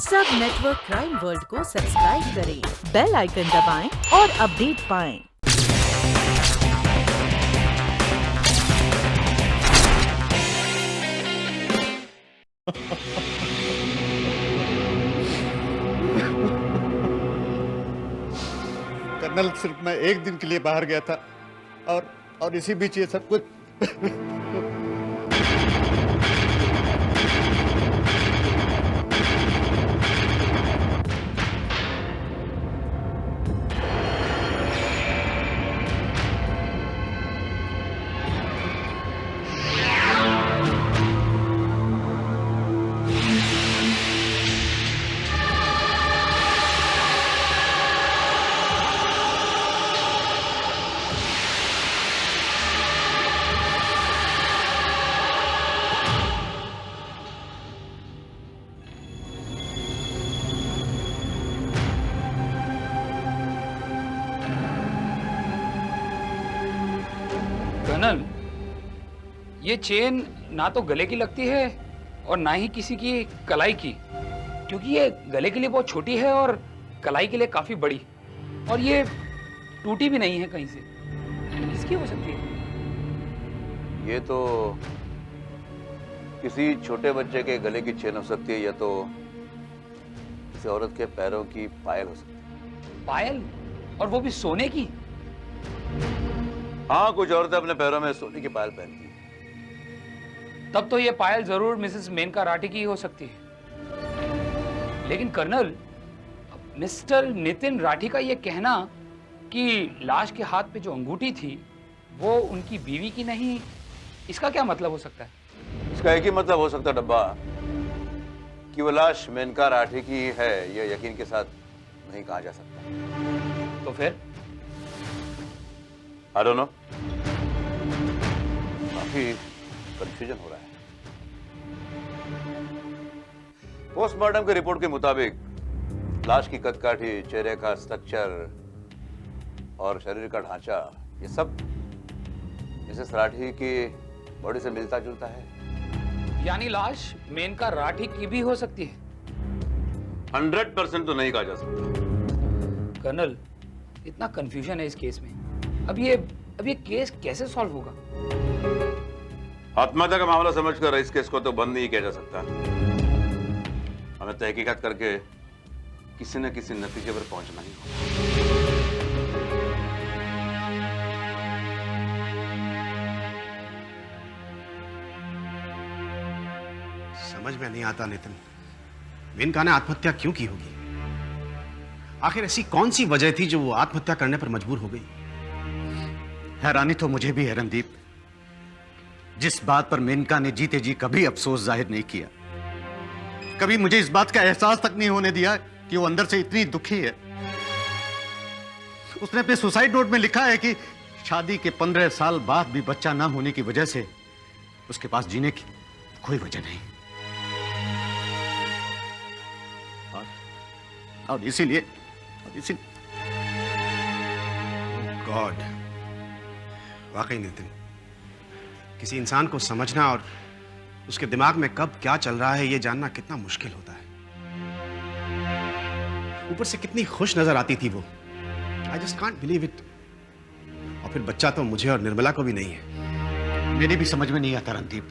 सब network crime world को subscribe करें, बेल आइकन दबाएं और अपडेट पाएं। कर्नल, सिर्फ मैं एक दिन के लिए बाहर गया था और इसी बीच ये सब कुछ। कर्नल, ये चेन ना तो गले की लगती है और ना ही किसी की कलाई की, क्योंकि ये गले के लिए बहुत छोटी है और कलाई के लिए काफी बड़ी, और ये टूटी भी नहीं है कहीं से। किसकी हो सकती है? ये तो किसी छोटे बच्चे के गले की चेन हो सकती है, या तो किसी औरत के पैरों की पायल हो सकती है। पायल? और वो भी सोने की? हाँ, कुछ औरतें अपने पैरों में सोने की पायल पहनती हैं। तब तो ये पायल जरूर मिसेस मेनका राठी की हो सकती है। लेकिन कर्नल, मिस्टर नितिन राठी का ये कहना कि लाश के हाथ पे जो अंगूठी थी वो उनकी बीवी की नहीं, इसका क्या मतलब हो सकता है? इसका एक ही मतलब हो सकता है डब्बा, कि वो लाश मेनका राठी की है, यह यकीन के साथ नहीं कहा जा सकता। तो फिर? I don't know. काफी कंफ्यूजन हो रहा है। पोस्टमार्टम की रिपोर्ट के मुताबिक लाश की कदकाठी, चेहरे का स्ट्रक्चर और शरीर का ढांचा, ये सब मिसेस राठी की बॉडी से मिलता जुलता है। यानी लाश मेनका राठी की भी हो सकती है? 100% तो नहीं कहा जा सकता। कर्नल, इतना कंफ्यूजन है इस केस में। अब ये केस कैसे सॉल्व होगा? आत्महत्या का मामला समझकर इस केस को तो बंद नहीं किया जा सकता। हमें तहकीकात करके किसी न किसी नतीजे पर पहुंचना ही होगा। समझ में नहीं आता नितिन, मेनका ने आत्महत्या क्यों की होगी? आखिर ऐसी कौन सी वजह थी जो वो आत्महत्या करने पर मजबूर हो गई? हैरानी तो मुझे भी है रणदीप, जिस बात पर मेनका ने जीते जी कभी अफसोस जाहिर नहीं किया, कभी मुझे इस बात का एहसास तक नहीं होने दिया कि वो अंदर से इतनी दुखी है। उसने अपने सुसाइड नोट में लिखा है कि शादी के 15 साल बाद भी बच्चा ना होने की वजह से उसके पास जीने की कोई वजह नहीं, और इसीलिए गॉड, वाकई नितिन, किसी इंसान को समझना और उसके दिमाग में कब क्या चल रहा है ये जानना कितना मुश्किल होता है। ऊपर से कितनी खुश नजर आती थी वो, I just can't believe it. और फिर बच्चा तो मुझे और निर्मला को भी नहीं है। मेरे भी समझ में नहीं आता रणदीप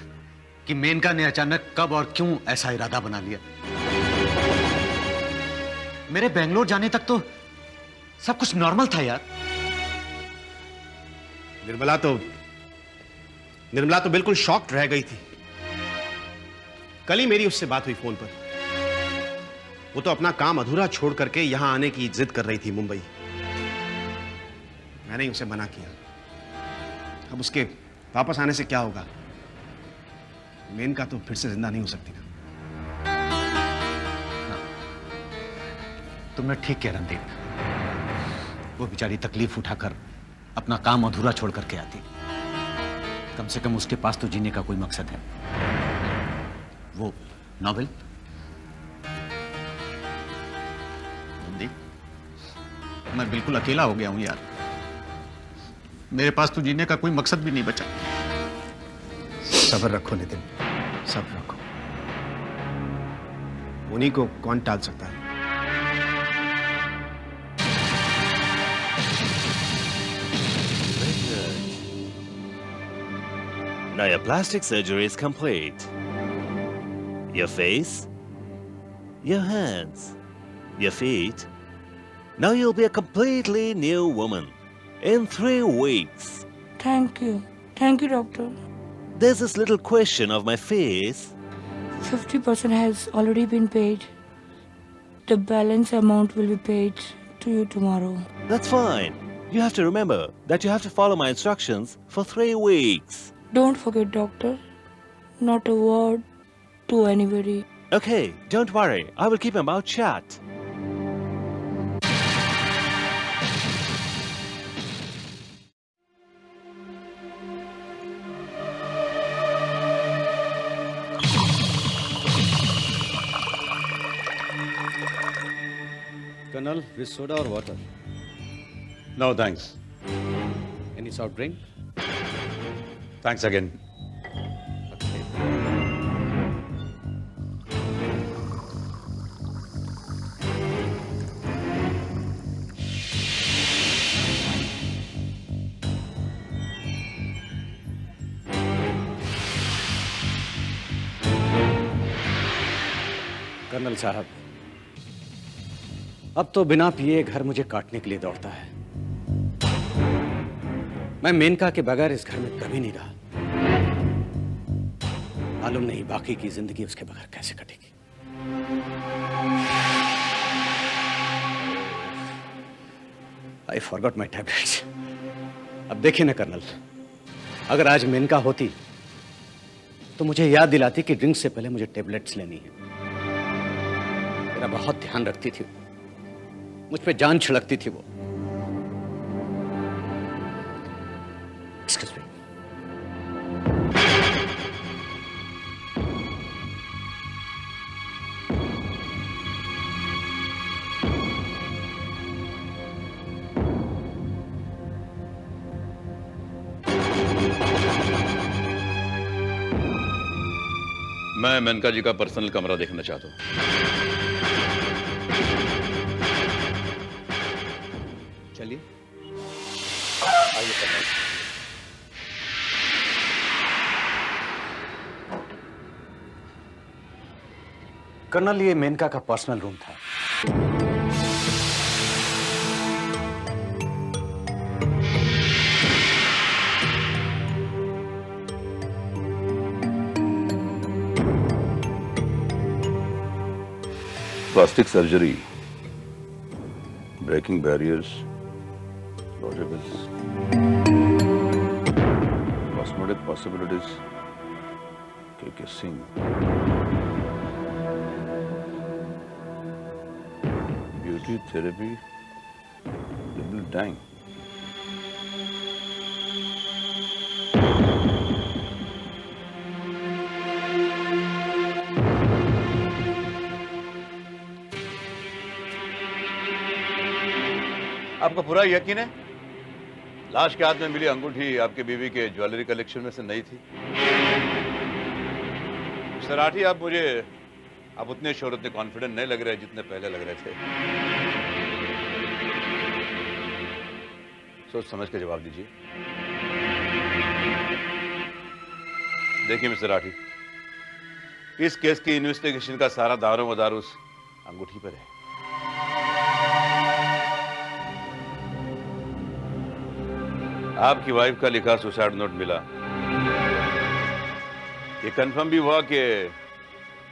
कि मेनका ने अचानक कब और क्यों ऐसा इरादा बना लिया। मेरे बेंगलोर जाने तक तो सब कुछ नॉर्मल था यार। निर्मला तो बिल्कुल शॉक्ड रह गई थी। कल ही मेरी उससे बात हुई फोन पर। वो तो अपना काम अधूरा छोड़ करके यहां आने की जिद कर रही थी मुंबई। मैंने ही उसे मना किया। अब उसके वापस आने से क्या होगा? मेनका तो फिर से जिंदा नहीं हो सकती ना। तुमने ठीक किया रणदीप, वो बेचारी तकलीफ उठाकर अपना काम अधूरा छोड़ करके आती। कम से कम उसके पास तो जीने का कोई मकसद है। वो नॉवेल। रणदीप, मैं बिल्कुल अकेला हो गया हूं यार। मेरे पास तो जीने का कोई मकसद भी नहीं बचा। सब्र रखो नितिन, सब्र रखो। उन्हीं को कौन टाल सकता है? Now your plastic surgery is complete. Your face, your hands, your feet. Now you'll be a completely new woman in 3 weeks. Thank you. Thank you, doctor. There's this little question of my face. 50% has already been paid. The balance amount will be paid to you tomorrow. That's fine. You have to remember that you have to follow my instructions for 3 weeks. Don't forget, doctor. Not a word to anybody. Okay, don't worry. I will keep my mouth shut. Colonel, with soda or water? No, thanks. Any soft drink? Thanks again. Colonel साहब, अब तो बिना पिए घर मुझे काटने के लिए दौड़ता है। मैं मेनका के बगैर इस घर में कभी नहीं रहा। मालूम नहीं बाकी की जिंदगी उसके बगैर कैसे कटेगी। I forgot my tablets. अब देखिए ना कर्नल, अगर आज मेनका होती तो मुझे याद दिलाती कि ड्रिंक से पहले मुझे टेबलेट्स लेनी है। मेरा बहुत ध्यान रखती थी, मुझ पे जान छिड़कती थी वो। Excuse me. मैं मेनका जी का पर्सनल कमरा देखना चाहता हूँ। चलिए। आइए कर्नल। कर्नल, ये मेनका का पर्सनल रूम था। Plastic surgery, breaking barriers, logicals, cosmetic possibilities, kissing, beauty therapy, little dying. आपको पूरा यकीन है लाश के हाथ में मिली अंगूठी आपकी बीवी के ज्वेलरी कलेक्शन में से नहीं थी? सराठी, आप मुझे आप उतने श्योर, उतने कॉन्फिडेंट नहीं लग रहे जितने पहले लग रहे थे। सोच समझ के जवाब दीजिए। देखिए मिस्टर राठी, इस केस की इन्वेस्टिगेशन का सारा दारो मदार उस अंगूठी पर है। आपकी वाइफ का लिखा सुसाइड नोट मिला। ये कंफर्म भी हुआ कि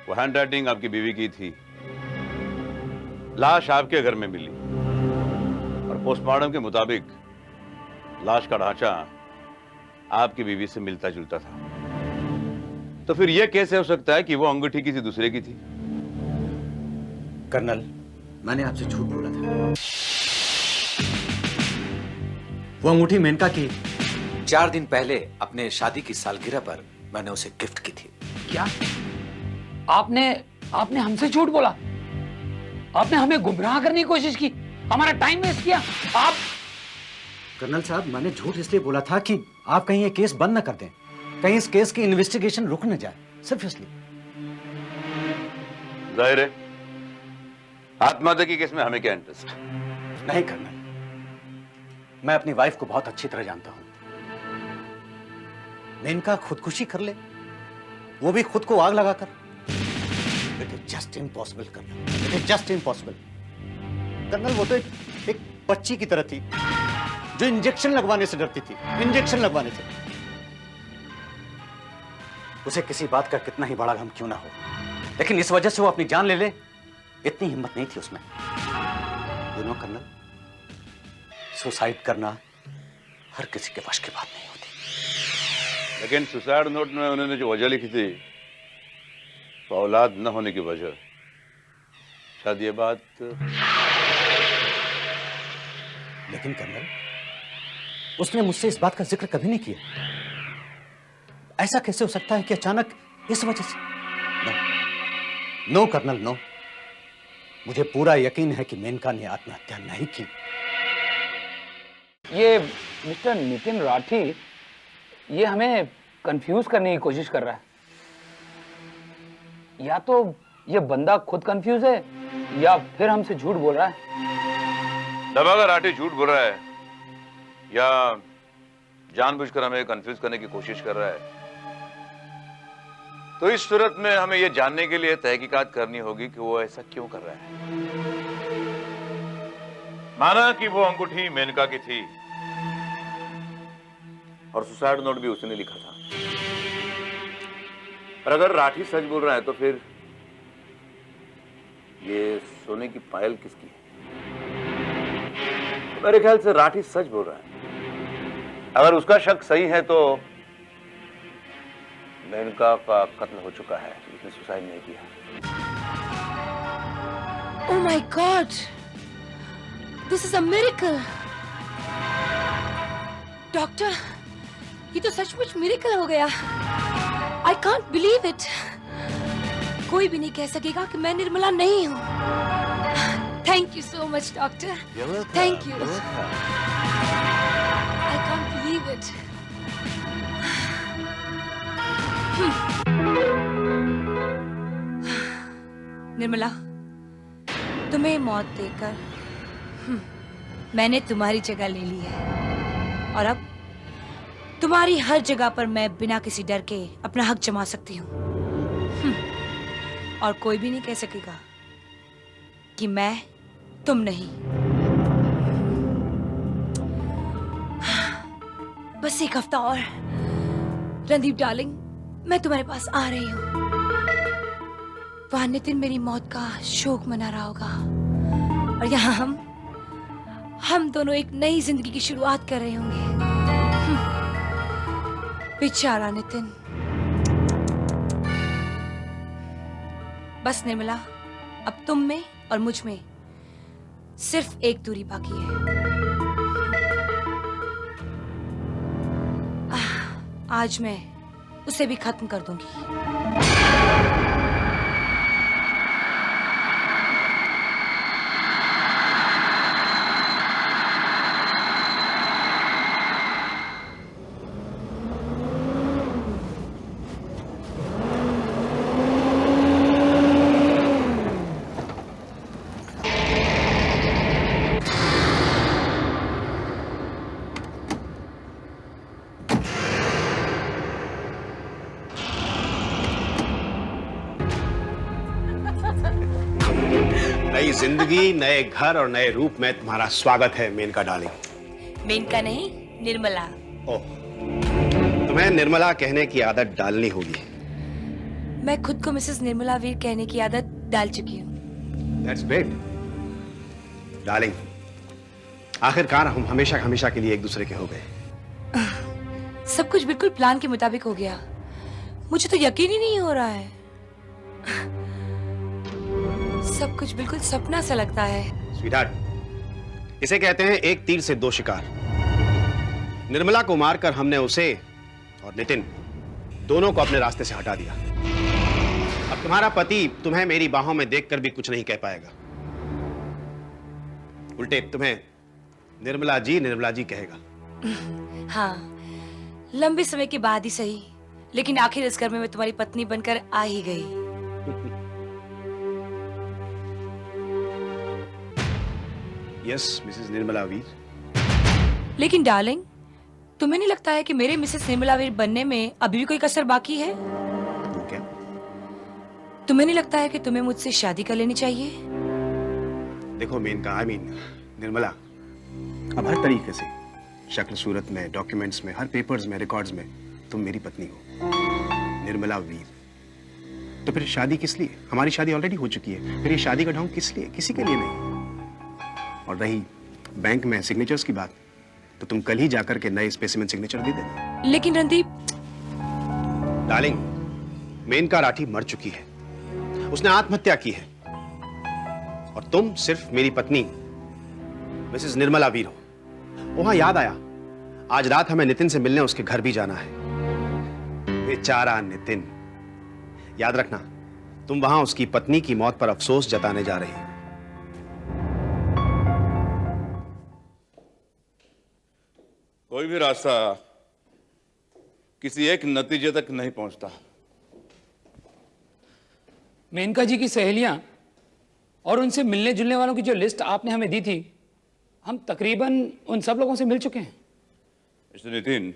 वो हैंड राइटिंग आपकी बीवी की थी। लाश आपके घर में मिली और पोस्टमार्टम के मुताबिक लाश का ढांचा आपकी बीवी से मिलता जुलता था। तो फिर यह कैसे हो सकता है कि वो अंगूठी किसी दूसरे की थी? कर्नल, मैंने आपसे झूठ बोला था। वो अंगूठी मेनका की 4 दिन पहले अपने शादी की सालगिरह पर मैंने उसे गिफ्ट की थी। क्या आपने हमसे झूठ बोला? आपने हमें गुमराह करने की कोशिश की, हमारा टाइम वेस्ट किया। आप कर्नल साहब, मैंने झूठ इसलिए बोला था कि आप कहीं ये केस बंद न कर दें, कहीं इस केस की इन्वेस्टिगेशन रुक न जाए, सिर्फ इसलिए। जाहिर है आत्महत्या के केस में हमें क्या इंटरेस्ट? नहीं कर्नल, मैं अपनी वाइफ को बहुत अच्छी तरह जानता हूं। मेनका खुदकुशी कर ले, वो भी खुद को आग लगाकर। It is just impossible colonel, it is just impossible. Colonel वो तो एक बच्ची की तरह थी जो इंजेक्शन लगवाने से डरती थी, इंजेक्शन लगवाने से। उसे किसी बात का कितना ही बड़ा गम क्यों ना हो, लेकिन इस वजह से वो अपनी जान ले ले, इतनी हिम्मत नहीं थी उसमें। यू नो कर्नल, सुसाइड करना हर किसी के वश की बात नहीं होती। लेकिन सुसाइड नोट में उन्होंने जो वजह लिखी थी, तो औलाद न होने की वजह, शायद ये बात। लेकिन कर्नल, उसने मुझसे इस बात का जिक्र कभी नहीं किया। ऐसा कैसे हो सकता है कि अचानक इस वजह से? No colonel, no. मुझे पूरा यकीन है कि मेनका ने आत्महत्या नहीं की। ये मिस्टर नितिन राठी ये हमें कंफ्यूज करने की कोशिश कर रहा है। या तो ये बंदा खुद कंफ्यूज है या फिर हमसे झूठ बोल रहा है। दबाकर राठी झूठ बोल रहा है या जानबूझकर हमें कंफ्यूज करने की कोशिश कर रहा है। तो इस सूरत में हमें यह जानने के लिए तहकीकात करनी होगी कि वो ऐसा क्यों कर रहा है। माना कि वो अंगूठी मेनका की थी और सुसाइड नोट भी उसने लिखा था, पर अगर राठी सच बोल रहा है तो फिर ये सोने की पायल किसकी है? मेरे ख्याल से राठी सच बोल रहा है। अगर उसका शक सही है तो मेनका का कत्ल हो चुका है, उसने सुसाइड नहीं किया। Oh my God! This is a miracle. Doctor, ये तो सचमुच मिरेकल हो गया। I can't believe it. कोई भी नहीं कह सकेगा कि मैं निर्मला नहीं हूँ। Thank you so much, doctor. You're welcome. Thank you. You're welcome. I can't believe it. Nirmala, तुम्हें मौत देकर मैंने तुम्हारी जगह ले ली है और अब तुम्हारी हर जगह पर मैं बिना किसी डर के अपना हक जमा सकती हूँ। और कोई भी नहीं कह सकेगा कि मैं तुम नहीं। बस एक हफ्ता और रणदीप डार्लिंग, मैं तुम्हारे पास आ रही हूँ। वहां नितिन मेरी मौत का शोक मना रहा होगा और यहाँ हम दोनों एक नई जिंदगी की शुरुआत कर रहे होंगे। बेचारा नितिन। बस निर्मला, अब तुम में और मुझ में सिर्फ एक दूरी बाकी है। आज मैं उसे भी खत्म कर दूंगी। नई जिंदगी, नए घर और नए रूप में तुम्हारा स्वागत है मेनका डार्लिंग। मेनका नहीं, निर्मला। ओह, तुम्हें निर्मला कहने की आदत डालनी होगी। मैं खुद को मिसेस निर्मला वीर कहने की आदत डाल चुकी हूँ। That's great, darling. आखिरकार हम हमेशा हमेशा के लिए एक दूसरे के हो गए। सब कुछ बिल्कुल प्लान के मुताबिक हो गया। मुझे तो यकीन ही नहीं हो रहा है। सब कुछ बिल्कुल सपना सा लगता है। स्वीटहार्ट, इसे कहते हैं एक तीर से दो शिकार। निर्मला को मारकर हमने उसे और नितिन दोनों को अपने रास्ते से हटा दिया। अब तुम्हारा पति तुम्हें मेरी बाहों में देखकर भी कुछ नहीं कह पाएगा। उल्टे तुम्हें निर्मला जी कहेगा। हाँ, लंबे समय के बाद ही सही, लेकिन आखिर इस घर में मैं तुम्हारी पत्नी बनकर आ ही गई। यस मिसेस निर्मला वीर। लेकिन डार्लिंग, तुम्हें नहीं लगता है कि मेरे मिसेस निर्मला वीर बनने में अभी भी कोई कसर बाकी है? वो क्या? तुम्हें नहीं लगता है कि तुम्हें मुझसे शादी कर लेनी चाहिए? देखो मेनका, निर्मला, अब हर तरीके से, शक्ल सूरत में, डॉक्यूमेंट्स में, हर पेपर्स में, रिकॉर्ड्स में तुम मेरी पत्नी हो, निर्मला वीर। तो फिर शादी किस लिए? हमारी शादी ऑलरेडी हो चुकी है, फिर ये शादी का ढोंग किस लिए? किसी के लिए नहीं। और रही बैंक में सिग्नेचर्स की बात, तो तुम कल ही जाकर के नए स्पेसिमेन सिग्नेचर दे देना। लेकिन रणदीप, डार्लिंग, मेनका राठी मर चुकी है, उसने आत्महत्या की है, और तुम सिर्फ मेरी पत्नी मिसेस निर्मला वीर हो। वहां याद आया, आज रात हमें नितिन से मिलने उसके घर भी जाना है। बेचारा नितिन, याद रखना, तुम वहां उसकी पत्नी की मौत पर अफसोस जताने जा रही हो। कोई भी रास्ता किसी एक नतीजे तक नहीं पहुंचता। मेनका जी की सहेलियां और उनसे मिलने जुलने वालों की जो लिस्ट आपने हमें दी थी, हम तकरीबन उन सब लोगों से मिल चुके हैं। मिस्टर नितिन,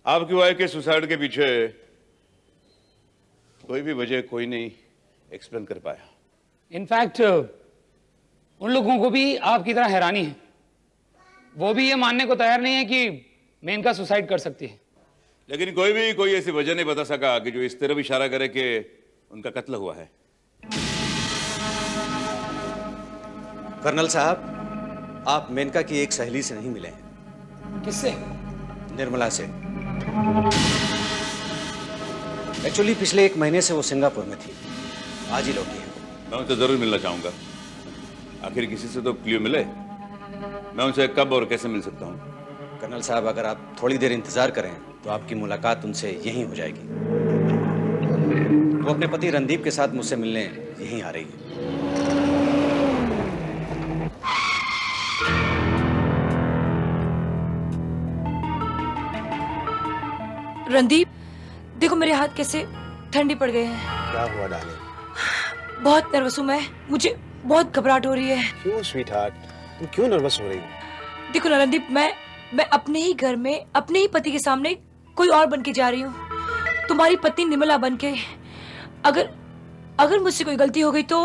आपकी वाइफ के सुसाइड के पीछे कोई भी वजह कोई नहीं एक्सप्लेन कर पाया। इनफैक्ट उन लोगों को भी आपकी तरह हैरानी है, वो भी ये मानने को तैयार नहीं है कि मेनका सुसाइड कर सकती है। लेकिन कोई भी कोई ऐसी वजह नहीं बता सका कि जो इस तरफ इशारा करे कि उनका कत्ल हुआ है। कर्नल साहब, आप मेनका की एक सहेली से नहीं मिले हैं। किससे? निर्मला से। एक्चुअली पिछले 1 महीने से वो सिंगापुर में थी, आज ही लौटी है। मैं उनसे जरूर मिलना चाहूंगा। आखिर किसी से तो क्लियर मिले। मैं उनसे कब और कैसे मिल सकता हूँ? कर्नल साहब, अगर आप थोड़ी देर इंतजार करें तो आपकी मुलाकात उनसे यहीं हो जाएगी। वो अपने पति रणदीप के साथ मुझसे मिलने यहीं आ रही है। रणदीप, देखो मेरे हाथ कैसे ठंडी पड़ गए हैं। क्या हुआ डार्लिंग? बहुत नर्वस हूँ मैं, मुझे बहुत घबराहट हो रही है। क्यों स्वीटहार्ट, तुम क्यों नर्वस हो रही हो? देखो ना रणदीप, मैं अपने ही घर में अपने ही पति के सामने कोई और बन के जा रही हूँ, तुम्हारी पत्नी निर्मला बन के। अगर मुझसे कोई गलती हो गई तो